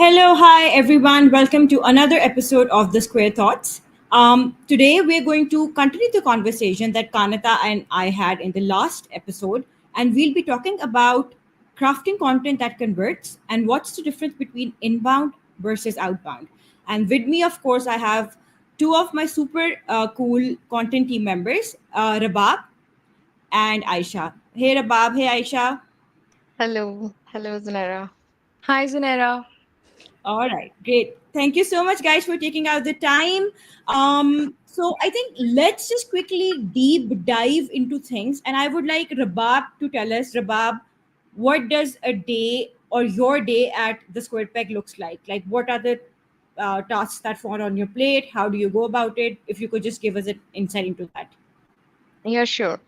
Hello, hi everyone. Welcome to another episode of the Square Thoughts. Today we're going to continue the conversation that Kanata and I had in the last episode, and we'll be talking about crafting content that converts and what's the difference between inbound versus outbound. And with me, of course, I have two of my super cool content team members, Rabab and Aisha. Hey, Rabab. Hey, Aisha. Hello, Zunaira. Hi, Zunaira. All right, great. Thank you so much, guys, for taking out the time. So I think let's just quickly deep dive into things, and I would like Rabab to tell us, Rabab, what does a day or your day at the SquarePeg looks like? Like, what are the tasks that fall on your plate? How do you go about it? If you could just give us an insight into that. Yeah, sure.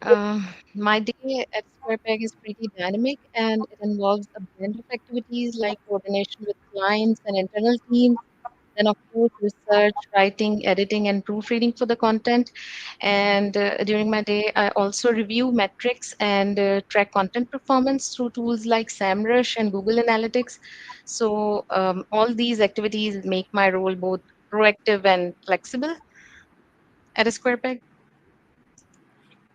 My day at SquarePeg is pretty dynamic and it involves a blend of activities like coordination with clients and internal teams, then, of course, research, writing, editing, and proofreading for the content. And during my day, I also review metrics and track content performance through tools like SAMrush and Google Analytics. So, all these activities make my role both proactive and flexible at a SquarePeg.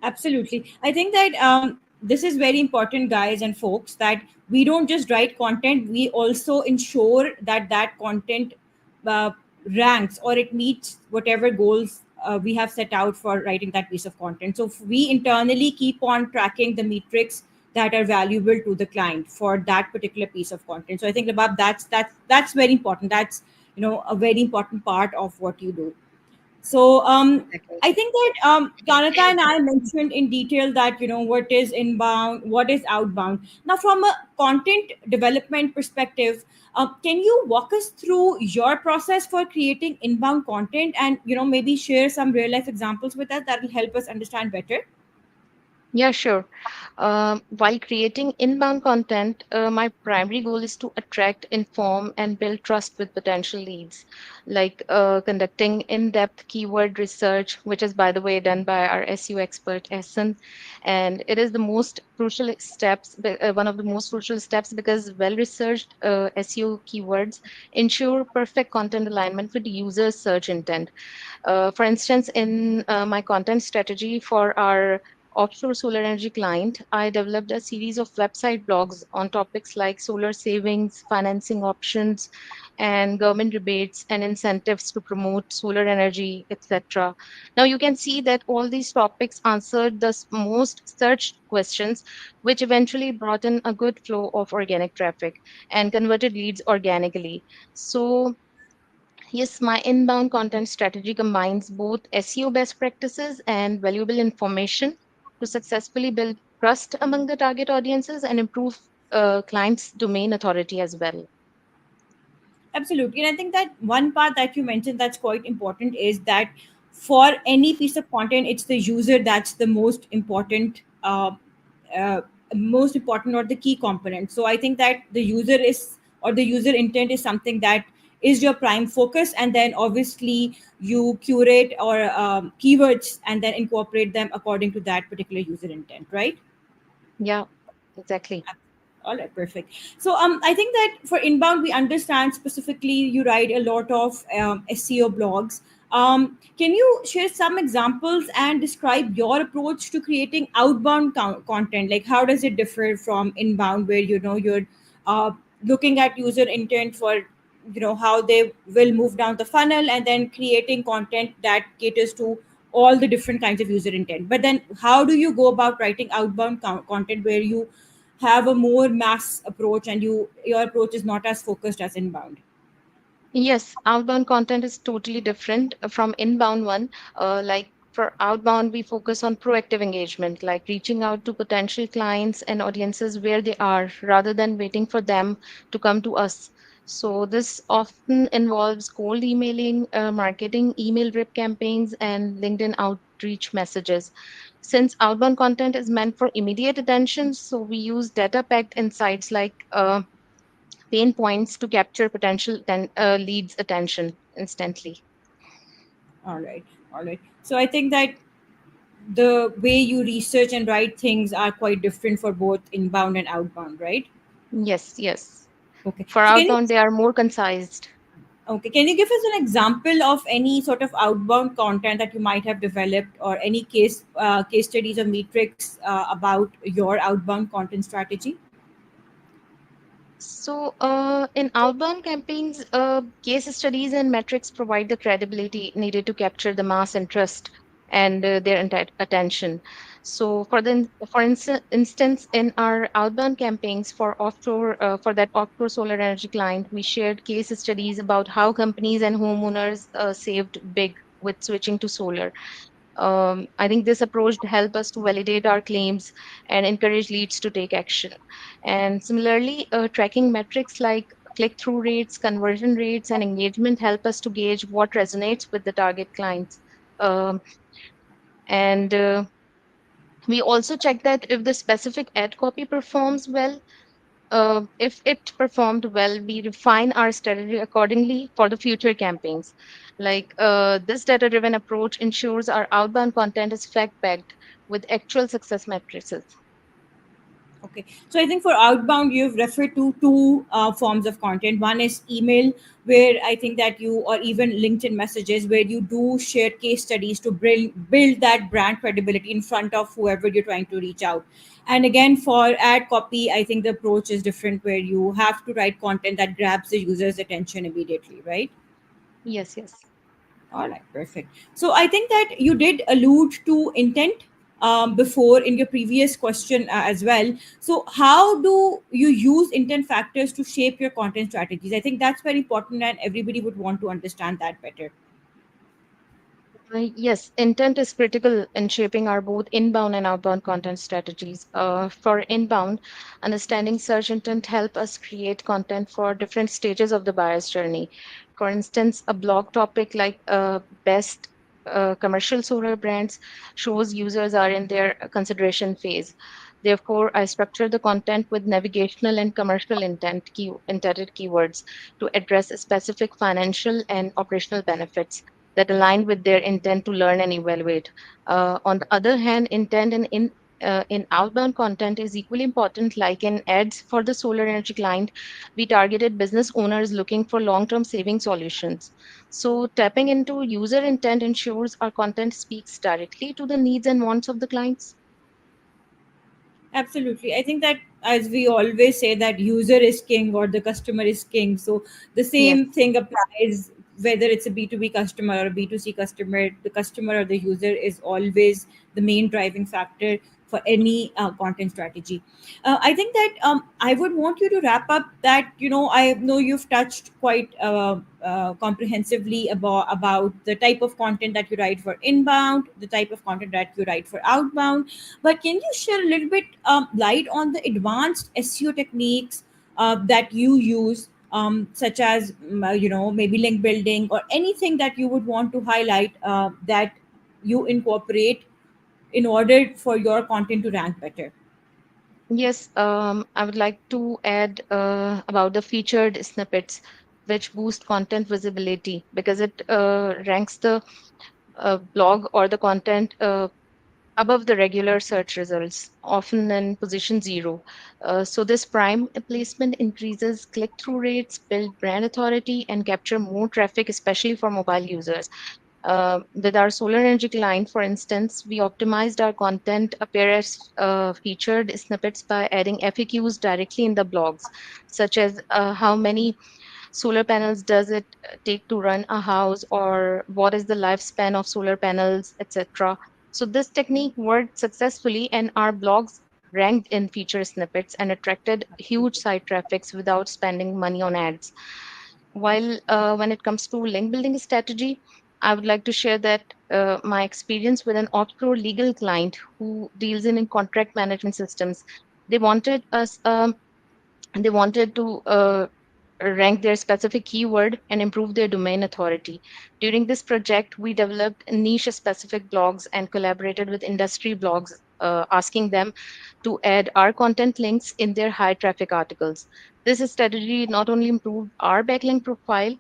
Absolutely. I think that this is very important, guys and folks, that we don't just write content, we also ensure that that content uh, ranks or it meets whatever goals we have set out for writing that piece of content. So we internally keep on tracking the metrics that are valuable to the client for that particular piece of content. So I think about that's very important. That's a very important part of what you do. So Exactly. I think that Kanata and I mentioned in detail that what is inbound, what is outbound. Now, from a content development perspective, can you walk us through your process for creating inbound content, and maybe share some real life examples with us that will help us understand better? Yeah, sure. While creating inbound content, my primary goal is to attract, inform, and build trust with potential leads, like conducting in-depth keyword research, which is, by the way, done by our SEO expert, Essen. And it is the most crucial steps, one of the most crucial steps because well-researched SEO keywords ensure perfect content alignment with the user's search intent. For instance, in my content strategy for our offshore solar energy client, I developed a series of website blogs on topics like solar savings, financing options, and government rebates and incentives to promote solar energy, etc. Now you can see that all these topics answered the most searched questions, which eventually brought in a good flow of organic traffic and converted leads organically. So yes, my inbound content strategy combines both SEO best practices and valuable information to successfully build trust among the target audiences and improve clients' domain authority as well. Absolutely. And I think that one part that you mentioned that's quite important is that for any piece of content, it's the user that's the uh, most important or the key component. So I think that the user is or the user intent is something that is your prime focus, and then obviously you curate or keywords and then incorporate them according to that particular user intent, right? Yeah, exactly. All right, perfect. So I think that for inbound, we understand specifically you write a lot of SEO blogs. Can you share some examples and describe your approach to creating outbound content? Like, how does it differ from inbound, where you're uh, looking at user intent for how they will move down the funnel, and then creating content that caters to all the different kinds of user intent. But then, how do you go about writing outbound content where you have a more mass approach and your approach is not as focused as inbound? Yes, outbound content is totally different from inbound one. Like for outbound, we focus on proactive engagement, like reaching out to potential clients and audiences where they are rather than waiting for them to come to us. So this often involves cold emailing, marketing, email drip campaigns, and LinkedIn outreach messages. Since outbound content is meant for immediate attention, so we use data-packed insights like pain points to capture potential leads' attention instantly. All right, all right. So I think that the way you research and write things are quite different for both inbound and outbound, right? Yes, yes. Okay. For So can you outbound, they are more concised. okay, can you give us an example of any sort of outbound content that you might have developed, or any case studies or metrics about your outbound content strategy? So, in outbound campaigns, case studies and metrics provide the credibility needed to capture the mass interest and their attention. So, for instance, in our outbound campaigns for that offshore solar energy client, we shared case studies about how companies and homeowners saved big with switching to solar. I think this approach helped us to validate our claims and encourage leads to take action. And similarly, tracking metrics like click through rates, conversion rates, and engagement help us to gauge what resonates with the target clients. Um, and We also check that if the specific ad copy performs well, if it performed well, we refine our strategy accordingly for the future campaigns. This data driven approach ensures our outbound content is fact backed with actual success metrics. Okay. So I think for outbound, you've referred to two forms of content. One is email, where I think that you, or even LinkedIn messages, where you do share case studies to build that brand credibility in front of whoever you're trying to reach out. And again, for ad copy, I think the approach is different, where you have to write content that grabs the user's attention immediately, right? Yes, yes. All right, perfect. So I think that you did allude to intent before in your previous question as well. So how do you use intent factors to shape your content strategies? I think that's very important, and everybody would want to understand that better. Yes, intent is critical in shaping our both inbound and outbound content strategies. For inbound, understanding search intent help us create content for different stages of the buyer's journey. For instance, a blog topic like best commercial solar brands shows users are in their consideration phase. Therefore, I structure the content with navigational and commercial intended keywords to address specific financial and operational benefits that align with their intent to learn and evaluate. On the other hand, intent in outbound content is equally important. Like in ads for the solar energy client, we targeted business owners looking for long-term saving solutions. So tapping into user intent ensures our content speaks directly to the needs and wants of the clients. Absolutely. I think that, as we always say, that user is king or the customer is king. So the Yes. same thing applies whether it's a B2B customer or a B2C customer. The customer or the user is always the main driving factor for any content strategy. I think that I would want you to wrap up that, I know you've touched quite comprehensively about the type of content that you write for inbound, the type of content that you write for outbound, but can you share a little bit light on the advanced SEO techniques that you use, such as maybe link building or anything that you would want to highlight that you incorporate in order for your content to rank better? Yes, I would like to add about the featured snippets, which boost content visibility because it ranks the blog or the content above the regular search results, often in position zero. So this prime placement increases click-through rates, build brand authority, and capture more traffic, especially for mobile users. With our solar energy client, for instance, we optimized our content appear as featured snippets by adding FAQs directly in the blogs, such as how many solar panels does it take to run a house, or what is the lifespan of solar panels, etc. So this technique worked successfully, and our blogs ranked in feature snippets and attracted huge site traffics without spending money on ads. While when it comes to link building strategy, I would like to share that my experience with an offshore legal client who deals in contract management systems, they wanted us they wanted to rank their specific keyword and improve their domain authority. During this project, we developed niche specific blogs and collaborated with industry blogs, asking them to add our content links in their high traffic articles. This strategy not only improved our backlink profile,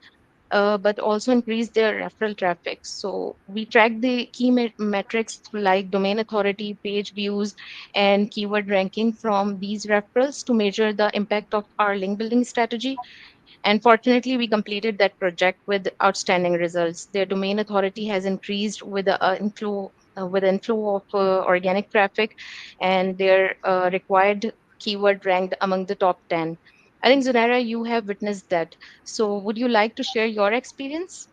but also increase their referral traffic. So we track the key metrics like domain authority, page views, and keyword ranking from these referrals to measure the impact of our link building strategy. And fortunately, we completed that project with outstanding results. Their domain authority has increased with inflow of organic traffic, and their required keyword ranked among the top 10. I think Zunaira, you have witnessed that. So, would you like to share your experience?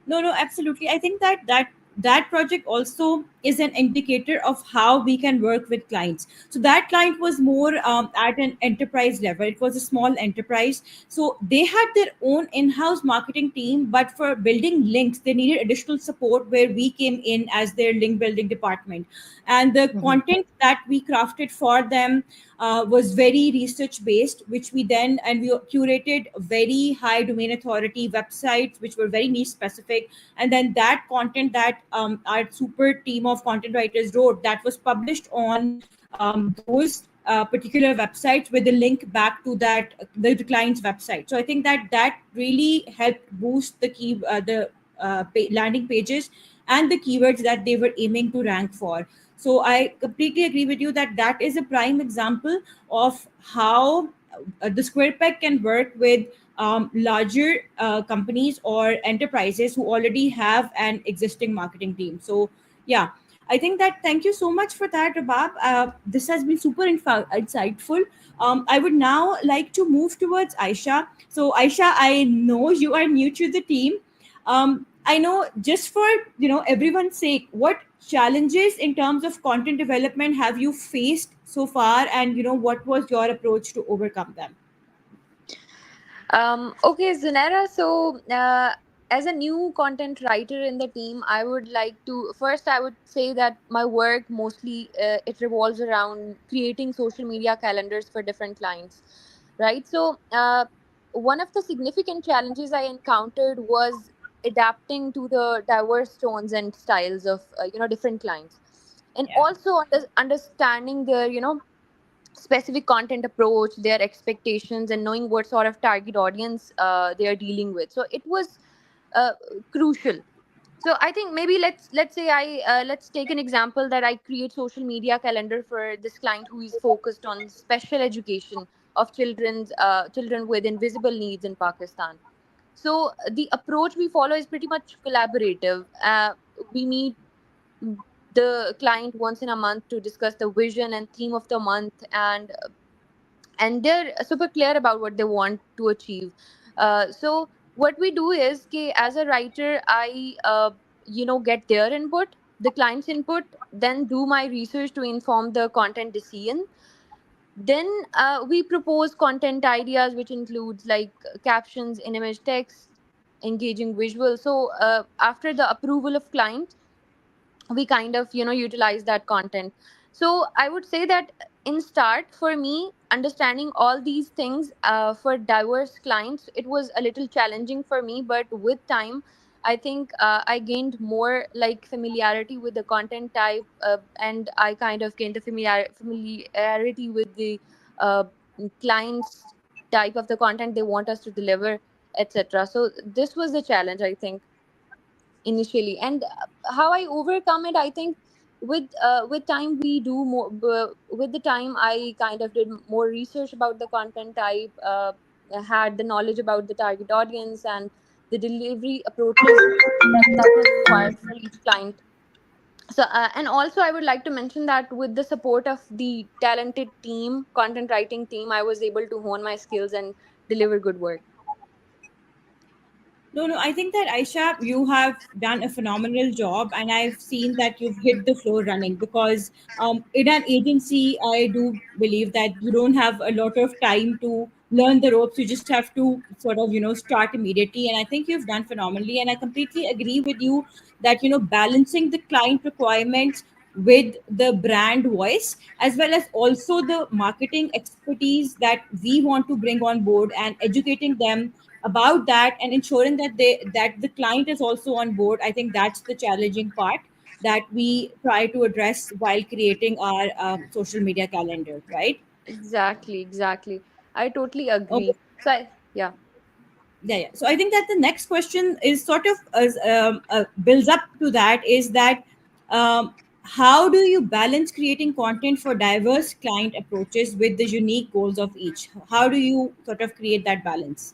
No, no, absolutely. I think that project also is an indicator of how we can work with clients. So that client was more at an enterprise level. It was a small enterprise, so they had their own in-house marketing team. But for building links, they needed additional support, where we came in as their link building department. And the Mhm. content that we crafted for them was very research based, which we then and we curated very high domain authority websites which were very niche specific. And then that content that our super team of content writers wrote, that was published on those particular websites with the link back to the client's website. So I think that really helped boost the landing pages and the keywords that they were aiming to rank for. So I completely agree with you that that is a prime example of how the SquarePeg can work with larger companies or enterprises who already have an existing marketing team. So yeah, I think that thank you so much for that, Rabab. This has been super insightful. I would now like to move towards Aisha. So Aisha, I know you are new to the team. I know, just for everyone's sake, what challenges in terms of content development have you faced so far, and what was your approach to overcome them? Okay, Zunaira. So, as a new content writer in the team, I would like to first, I would say that my work mostly it revolves around creating social media calendars for different clients, right? So, one of the significant challenges I encountered was adapting to the diverse tones and styles of different clients, and Yeah. also understanding their specific content approach, their expectations, and knowing what sort of target audience they are dealing with. So it was uh, crucial. So I think maybe let's say I let's take an example that I create social media calendar for this client who is focused on special education of children with invisible needs in Pakistan. So the approach we follow is pretty much collaborative. We meet the client once in a month to discuss the vision and theme of the month, and they're super clear about what they want to achieve. So what we do is, okay, as a writer, I get their input, the client's input, then do my research to inform the content decision. Then we propose content ideas, which includes like captions, in image text, engaging visuals. So after the approval of client, we kind of utilize that content. So I would say that in start, for me, understanding all these things for diverse clients, it was a little challenging for me, but with time, I think I gained more like familiarity with the content type, and I kind of gained the familiarity with the uh, clients type of the content they want us to deliver, etc. So this was the challenge, I think, initially. And how I overcome it, I think with time we do more. With the time, I kind of did more research about the content type, had the knowledge about the target audience and the delivery approaches that was required for each client. So and also I would like to mention that with the support of the talented team, content writing team, I was able to hone my skills and deliver good work. No, no, I think that Aisha, you have done a phenomenal job, and I've seen that you've hit the floor running. Because in an agency, I do believe that you don't have a lot of time to learn the ropes. You just have to sort of, start immediately. And I think you've done phenomenally. And I completely agree with you that, balancing the client requirements with the brand voice, as well as also the marketing expertise that we want to bring on board, and educating them about that, and ensuring that the client is also on board. I think that's the challenging part that we try to address while creating our social media calendar, right? Exactly, exactly. I totally Okay. agree. So yeah. Yeah, yeah. So I think that the next question is sort of builds up to that, is that um, how do you balance creating content for diverse client approaches with the unique goals of each? How do you sort of create that balance?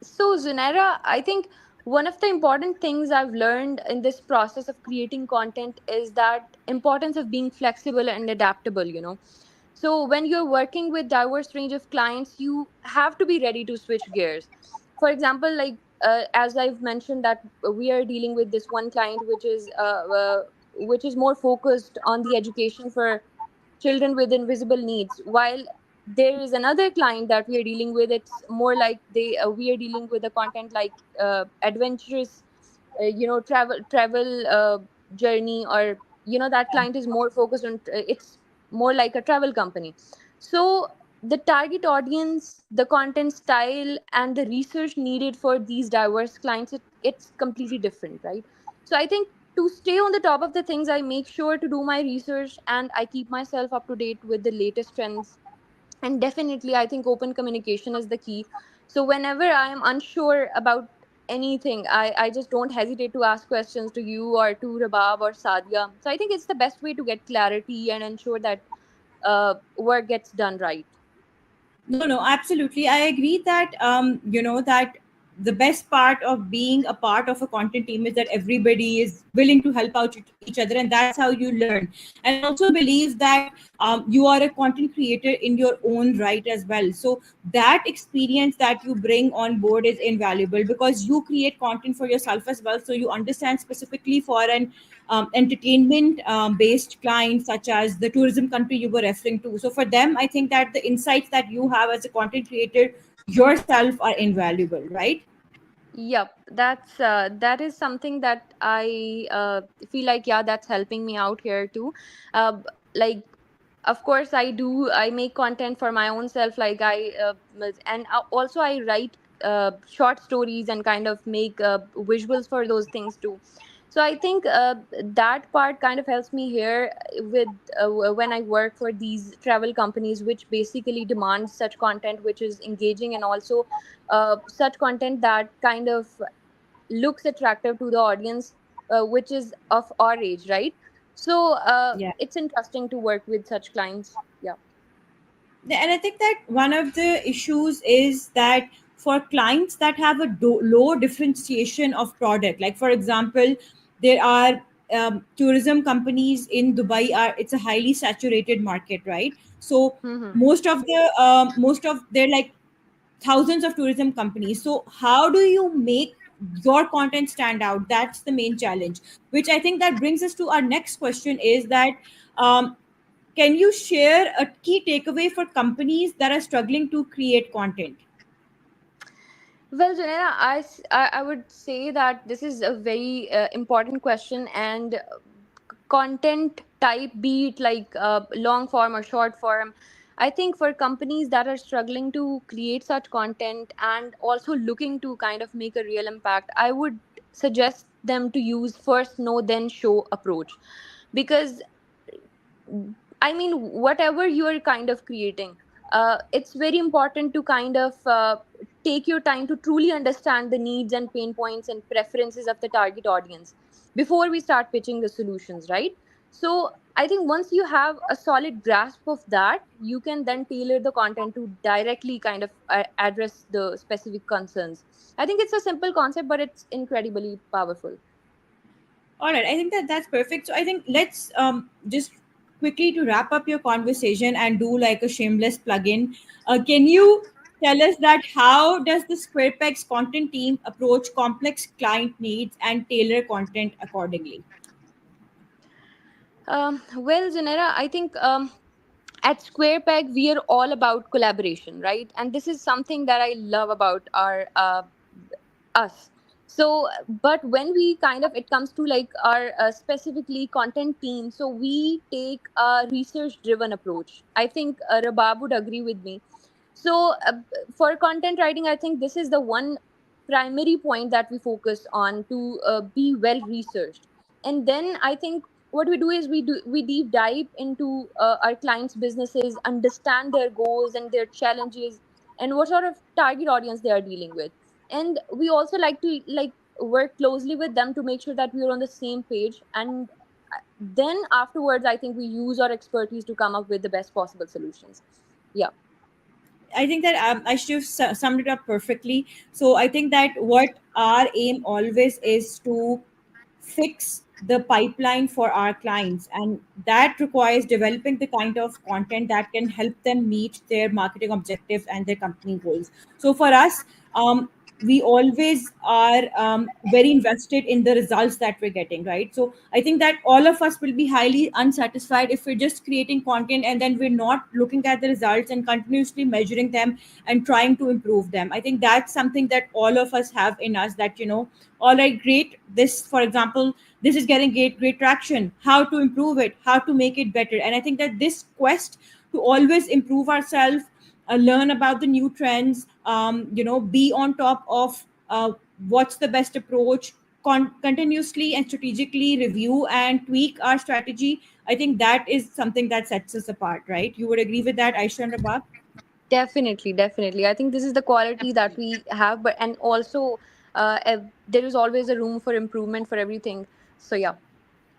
So, Zunaira, I think one of the important things I've learned in this process of creating content is that importance of being flexible and adaptable, So when you're working with diverse range of clients, you have to be ready to switch gears. For example, like as I've mentioned that we are dealing with this one client which is more focused on the education for children with invisible needs, while there is another client that we are dealing with, it's more like they we are dealing with a content like adventurous travel journey, or that client is more focused on it's more like a travel company. So the target audience, the content style, and the research needed for these diverse clients, it's completely different, right? So I think to stay on the top of the things, I make sure to do my research and I keep myself up to date with the latest trends. And definitely, I think open communication is the key. So whenever I am unsure about anything, I just don't hesitate to ask questions to you or to Rabab or Sadia. So I think it's the best way to get clarity and ensure that work gets done right. No, no, absolutely. I agree that that the best part of being a part of a content team is that everybody is willing to help out each other, and that's how you learn. And I also believe that you are a content creator in your own right as well. So that experience that you bring on board is invaluable because you create content for yourself as well. So you understand specifically for an entertainment based clients such as the tourism country you were referring to. So for them, I think that the insights that you have as a content creator yourself are invaluable, right? Yep, that is something that I feel like, yeah, that's helping me out here too. Like, of course, I make content for my own self. Like and also I write short stories and kind of make visuals for those things too. So I think that part kind of helps me here with when I work for these travel companies, which basically demand such content which is engaging, and also such content that kind of looks attractive to the audience, which is of our age, right? So Yeah. it's interesting to work with such clients. Yeah. And I think that one of the issues is that for clients that have a low differentiation of product, like for example, there are tourism companies in Dubai, are it's a highly saturated market, right? So Hmm. most of they're like thousands of tourism companies. So how do you make your content stand out? That's the main challenge, which I think that brings us to our next question, is that um, can you share a key takeaway for companies that are struggling to create content? Well, Janera, I would say that this is a very important question, and content type, be it like long form or short form, I think for companies that are struggling to create such content and also looking to kind of make a real impact, I would suggest them to use first know then show approach. Because I mean, whatever you're kind of creating, it's very important to kind of take your time to truly understand the needs and pain points and preferences of the target audience before we start pitching the solutions, right? So I think once you have a solid grasp of that, you can then tailor the content to directly kind of address the specific concerns. I think it's a simple concept, but it's incredibly powerful. All right, I think that that's perfect. So I think let's just quickly to wrap up your conversation and do like a shameless plug-in. Can you tell us that how does the SquarePeg's content team approach complex client needs and tailor content accordingly? Well, Janera, I think at SquarePeg, we are all about collaboration, right? And this is something that I love about our us. So, but when we kind of it comes to like our specifically content team, so we take a research-driven approach. I think Rabab would agree with me. So, for content writing, I think this is the one primary point that we focus on to be well researched. And then I think what we do is we deep dive into our clients' businesses, understand their goals and their challenges, and what sort of target audience they are dealing with. And we also like to work closely with them to make sure that we are on the same page. And then afterwards, I think we use our expertise to come up with the best possible solutions. Yeah. I think that I should have summed it up perfectly. So I think that what our aim always is to fix the pipeline for our clients, and that requires developing the kind of content that can help them meet their marketing objectives and their company goals. So for us, we always are very invested in the results that we're getting, right? So I think that all of us will be highly unsatisfied if we're just creating content and then we're not looking at the results and continuously measuring them and trying to improve them. I think that's something that all of us have in us, that all right, great, this, for example, this is getting great traction, how to improve it, how to make it better. And I think that this quest to always improve ourselves, learn about the new trends, be on top of what's the best approach, continuously and strategically review and tweak our strategy. I think that is something that sets us apart, right? You would agree with that, Aisha and Rabab? Definitely, definitely. I think this is the quality that we have, but and also there is always a room for improvement for everything. So yeah.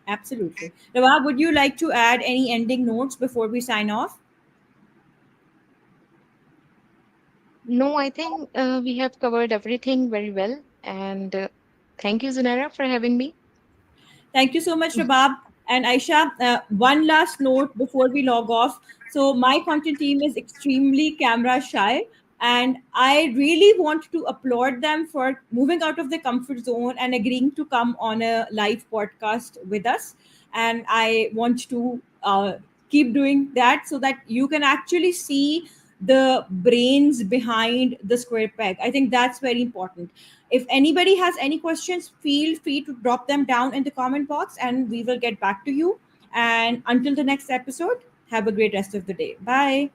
Absolutely. Rabab, would you like to add any ending notes before we sign off? No, I think we have covered everything very well. And thank you, Zunaira, for having me. Thank you so much, Rabab and Aisha. One last note before we log off. So, my content team is extremely camera shy, and I really want to applaud them for moving out of their comfort zone and agreeing to come on a live podcast with us. And I want to keep doing that so that you can actually see the brains behind the square peg. I think that's very important. If anybody has any questions, feel free to drop them down in the comment box and we will get back to you. And until the next episode, have a great rest of the day. Bye.